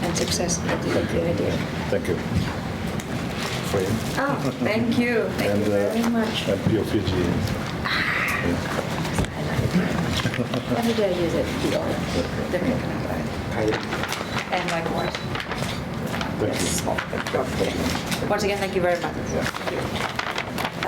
And success at the idea. Thank you. Frame. Oh, thank you. Thank you very much. And pure Fiji. Every day I use it, the oil, the coconut oil. And likewise. Thank you. Once again, thank you very much. Thank you.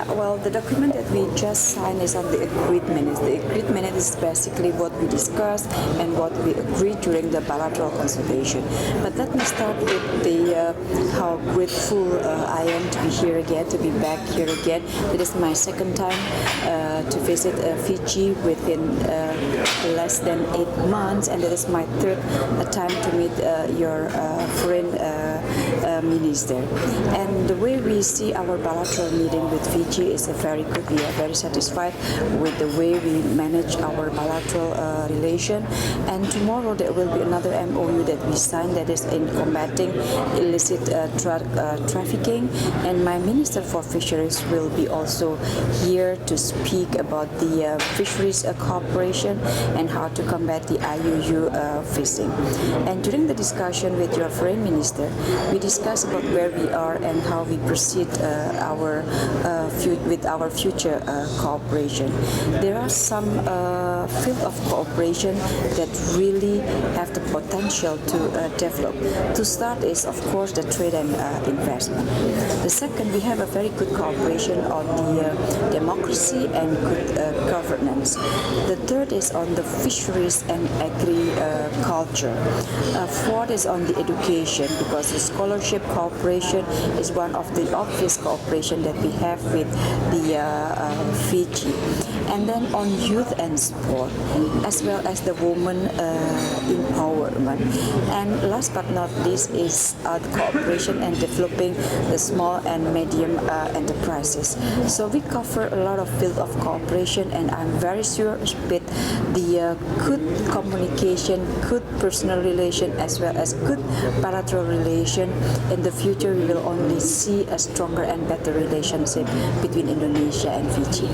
Well, the document that we just signed is on the agreed minutes. The agreed minutes is basically what we discussed and what we agreed during the bilateral consultation. But let me start with the how grateful I am to be here again, to be back here again. It is my second time to visit Fiji within less than 8 months, and it is my third time to meet your foreign minister. And the way we see our bilateral meeting with Fiji is very good. We are very satisfied with the way we manage our bilateral relation. And tomorrow there will be another MOU that we sign that is in combating illicit trafficking. And my Minister for Fisheries will be also here to speak about the fisheries cooperation and how to combat the IUU fishing. And during the discussion with your Foreign Minister, we discussed about where we are and how we proceed with our future cooperation. There are some field of cooperation that really have the potential to develop. To start is, of course, the trade and investment. The second, we have a very good cooperation on the democracy and good governance. The third is on the fisheries and agriculture. Fourth is on the education, because the scholarship cooperation is one of the obvious cooperation that we have with the Fiji. And then on youth and sport, as well as the woman empowerment. And last but not least is the cooperation and developing the small and medium enterprises. So we cover a lot of field of cooperation, and I'm very sure with the good communication, good personal relation, as well as good bilateral relation, in the future we will only see a stronger and better relationship between Indonesia and Fiji.